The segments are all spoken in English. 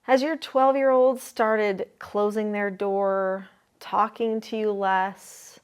Has your 12-year-old started closing their door, talking to you less?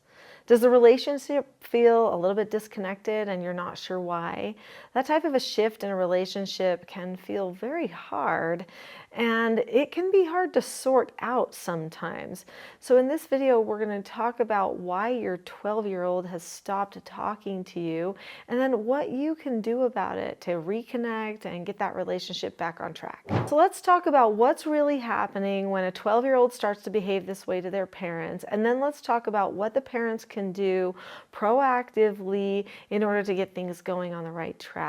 Does the relationship feel a little bit disconnected and you're not sure why? That type of a shift in a relationship can feel very hard, and it can be hard to sort out sometimes. So in this video, we're going to talk about why your 12-year-old has stopped talking to you, and then what you can do about it to reconnect and get that relationship back on track. So let's talk about what's really happening when a 12-year-old starts to behave this way to their parents, and then let's talk about what the parents can do proactively in order to get things going on the right track.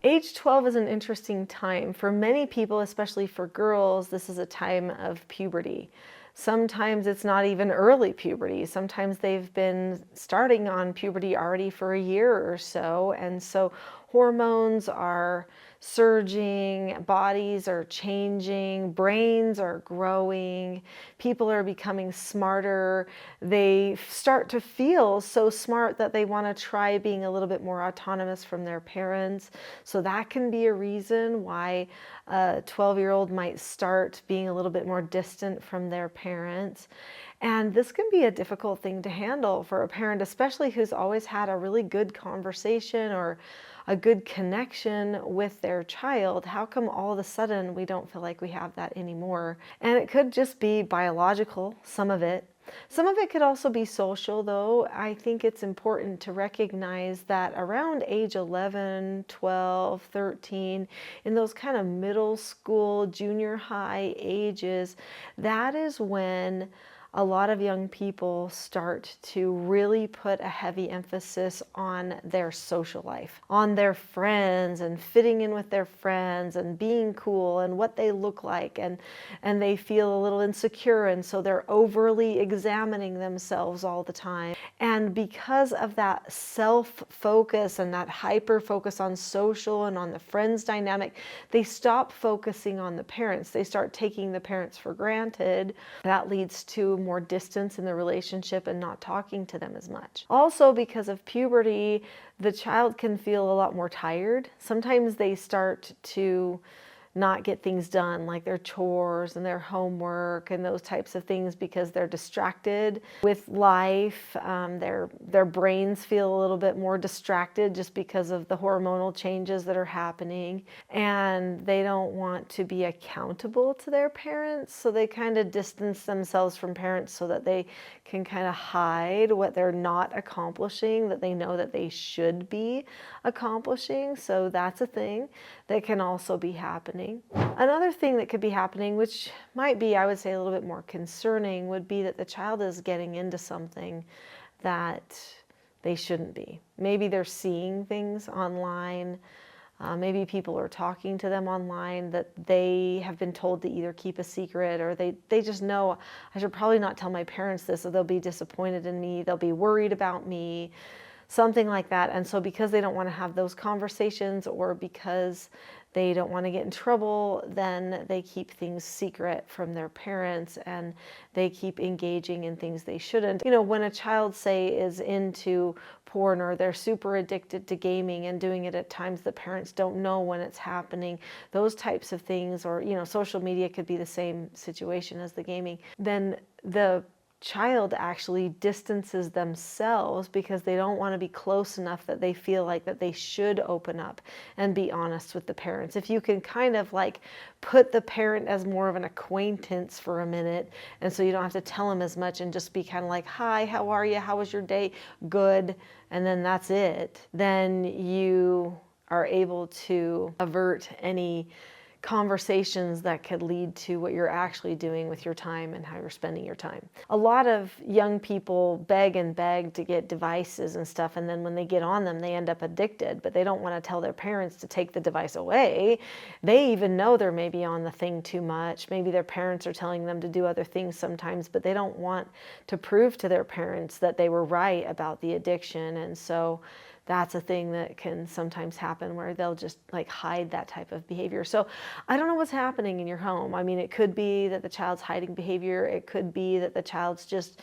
Age 12 is an interesting time. For many people, especially for girls, this is a time of puberty. Sometimes it's not even early puberty. Sometimes they've been starting on puberty already for a year or so. And so hormones are surging, bodies are changing, brains are growing, people are becoming smarter. They start to feel so smart that they want to try being a little bit more autonomous from their parents. So that can be a reason why a 12-year-old might start being a little bit more distant from their parents. And this can be a difficult thing to handle for a parent, especially who's always had a really good conversation or a good connection with their child. How come all of a sudden we don't feel like we have that anymore? And it could just be biological, some of it. Some of it could also be social, though. I think it's important to recognize that around age 11, 12, 13, in those kind of middle school, junior high ages, that is when a lot of young people start to really put a heavy emphasis on their social life, on their friends and fitting in with their friends and being cool and what they look like, and they feel a little insecure, and so they're overly examining themselves all the time. And because of that self-focus and that hyper-focus on social and on the friends dynamic, they stop focusing on the parents. They start taking the parents for granted. That leads to more distance in the relationship and not talking to them as much. Also, because of puberty, the child can feel a lot more tired. Sometimes they start to not get things done, like their chores and their homework and those types of things, because they're distracted with life. Their brains feel a little bit more distracted just because of the hormonal changes that are happening, and they don't want to be accountable to their parents, so they kind of distance themselves from parents so that they can kind of hide what they're not accomplishing, that they know that they should be accomplishing. So that's a thing that can also be happening. Another thing that could be happening, which might be, I would say, a little bit more concerning, would be that the child is getting into something that they shouldn't be. Maybe they're seeing things online. Maybe people are talking to them online that they have been told to either keep a secret, or they just know, I should probably not tell my parents this, or they'll be disappointed in me, they'll be worried about me, something like that. And so because they don't want to have those conversations, or because they don't want to get in trouble, then they keep things secret from their parents and they keep engaging in things they shouldn't. You know, when a child, say, is into porn, or they're super addicted to gaming and doing it at times the parents don't know when it's happening, those types of things, or, you know, social media could be the same situation as the gaming, then the child actually distances themselves because they don't want to be close enough that they feel like that they should open up and be honest with the parents. If you can kind of like put the parent as more of an acquaintance for a minute, and so you don't have to tell them as much and just be kind of like, hi, how are you? How was your day? Good. And then that's it. Then you are able to avert any conversations that could lead to what you're actually doing with your time and how you're spending your time. A lot of young people beg and beg to get devices and stuff, and then when they get on them, they end up addicted, but they don't want to tell their parents to take the device away. They even know they're maybe on the thing too much. Maybe their parents are telling them to do other things sometimes, but they don't want to prove to their parents that they were right about the addiction, and so that's a thing that can sometimes happen where they'll just like hide that type of behavior. So I don't know what's happening in your home. I mean, it could be that the child's hiding behavior. It could be that the child's just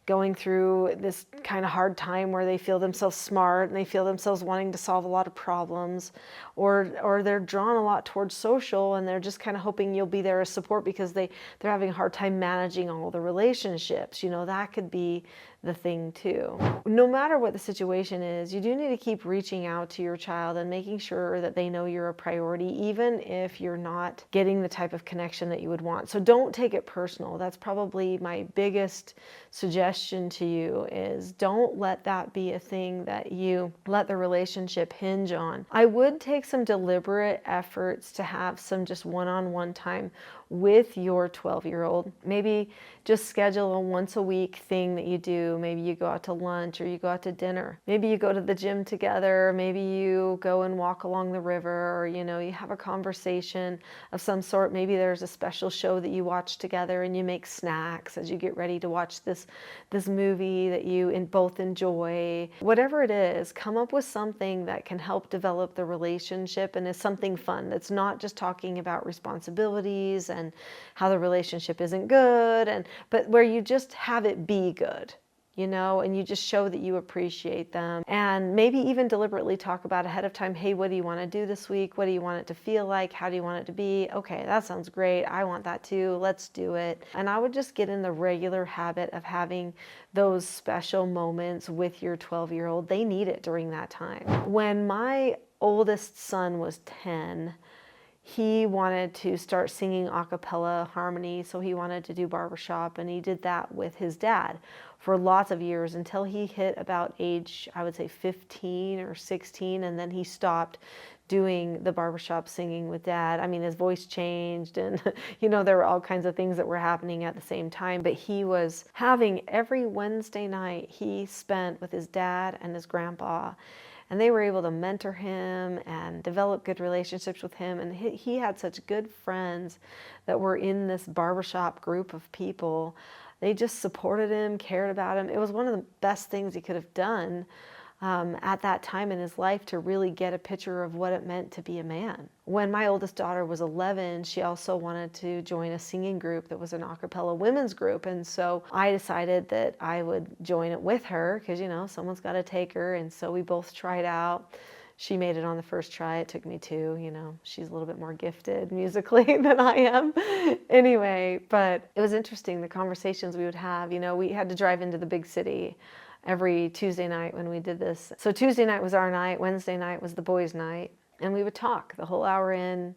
going through this kind of hard time where they feel themselves smart and they feel themselves wanting to solve a lot of problems, or they're drawn a lot towards social and they're just kind of hoping you'll be there as support because they're having a hard time managing all the relationships. You know, that could be the thing too. No matter what the situation is, you do need to keep reaching out to your child and making sure that they know you're a priority, even if you're not getting the type of connection that you would want. So don't take it personal. That's probably my biggest suggestion to you, is don't let that be a thing that you let the relationship hinge on. I would take some deliberate efforts to have some just one-on-one time with your 12-year-old. Maybe just schedule a once a week thing that you do. Maybe you go out to lunch or you go out to dinner. Maybe you go to the gym together. Maybe you go and walk along the river, or, you know, you have a conversation of some sort. Maybe there's a special show that you watch together and you make snacks as you get ready to watch this movie that you both enjoy. Whatever it is, come up with something that can help develop the relationship and is something fun. That's not just talking about responsibilities and how the relationship isn't good, but where you just have it be good, you know, and you just show that you appreciate them. And maybe even deliberately talk about ahead of time, hey, what do you want to do this week? What do you want it to feel like? How do you want it to be? Okay, that sounds great. I want that too. Let's do it. And I would just get in the regular habit of having those special moments with your 12-year-old. They need it during that time. When my oldest son was 10, he wanted to start singing a cappella harmony, so he wanted to do barbershop, and he did that with his dad for lots of years until he hit about age, I would say 15 or 16, and then he stopped doing the barbershop singing with dad. I mean, his voice changed and, you know, there were all kinds of things that were happening at the same time, but he was having every Wednesday night he spent with his dad and his grandpa. And they were able to mentor him and develop good relationships with him. And he had such good friends that were in this barbershop group of people. They just supported him, cared about him. It was one of the best things he could have done at that time in his life to really get a picture of what it meant to be a man. When my oldest daughter was 11, she also wanted to join a singing group that was an a cappella women's group. And so I decided that I would join it with her because, you know, someone's got to take her. And so we both tried out. She made it on the first try. It took me two, you know, she's a little bit more gifted musically than I am. Anyway, but it was interesting, the conversations we would have. You know, we had to drive into the big city every Tuesday night when we did this. So Tuesday night was our night, Wednesday night was the boys' night, and we would talk the whole hour in,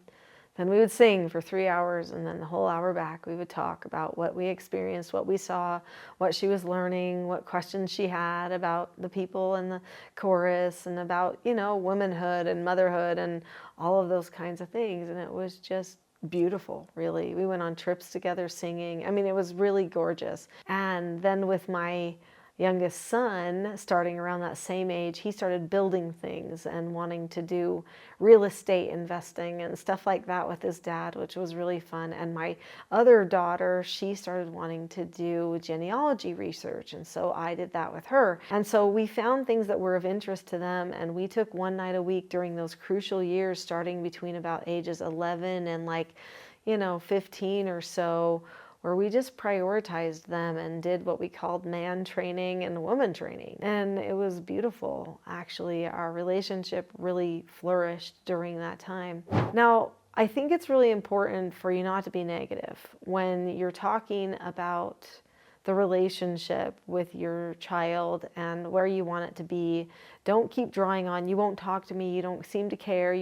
then we would sing for 3 hours, and then the whole hour back we would talk about what we experienced, what we saw, what she was learning, what questions she had about the people in the chorus, and about, you know, womanhood and motherhood and all of those kinds of things. And it was just beautiful, really. We went on trips together singing. I mean, it was really gorgeous. And then with my youngest son, starting around that same age, he started building things and wanting to do real estate investing and stuff like that with his dad, which was really fun. And my other daughter, she started wanting to do genealogy research, and so I did that with her. And so we found things that were of interest to them, and we took one night a week during those crucial years, starting between about ages 11 and 15 or so, where we just prioritized them and did what we called man training and woman training. And it was beautiful, actually. Our relationship really flourished during that time. Now, I think it's really important for you not to be negative when you're talking about the relationship with your child and where you want it to be. Don't keep drawing on, you won't talk to me, you don't seem to care,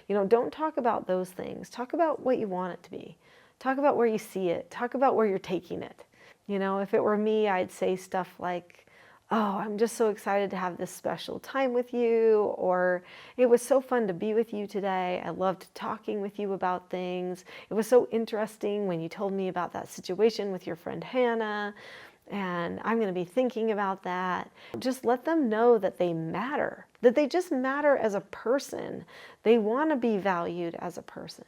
don't talk about those things. Talk about what you want it to be. Talk about where you see it. Talk about where you're taking it. You know, if it were me, I'd say stuff like, oh, I'm just so excited to have this special time with you, or it was so fun to be with you today. I loved talking with you about things. It was so interesting when you told me about that situation with your friend Hannah, and I'm going to be thinking about that. Just let them know that they matter, that they just matter as a person. They want to be valued as a person.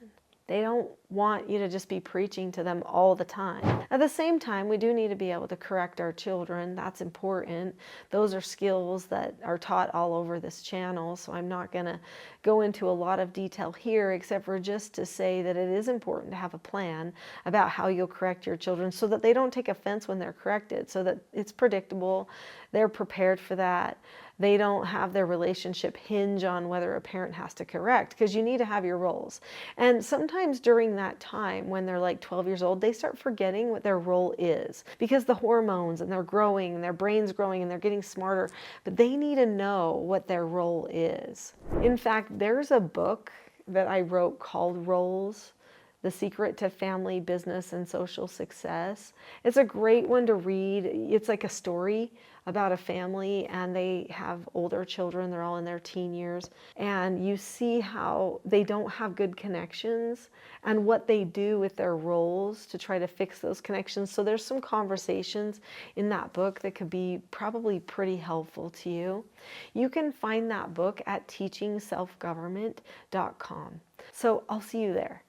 They don't want you to just be preaching to them all the time. At the same time, we do need to be able to correct our children. That's important. Those are skills that are taught all over this channel, so I'm not going to go into a lot of detail here, except for just to say that it is important to have a plan about how you'll correct your children so that they don't take offense when they're corrected, so that it's predictable, they're prepared for that. They don't have their relationship hinge on whether a parent has to correct, because you need to have your roles. And sometimes during that time, when they're like 12 years old, they start forgetting what their role is, because the hormones, and they're growing, and their brain's growing, and they're getting smarter, but they need to know what their role is. In fact, there's a book that I wrote called Roles: The Secret to Family, Business, and Social Success. It's a great one to read. It's like a story about a family, and they have older children. They're all in their teen years. And you see how they don't have good connections and what they do with their roles to try to fix those connections. So there's some conversations in that book that could be probably pretty helpful to you. You can find that book at teachingselfgovernment.com. So I'll see you there.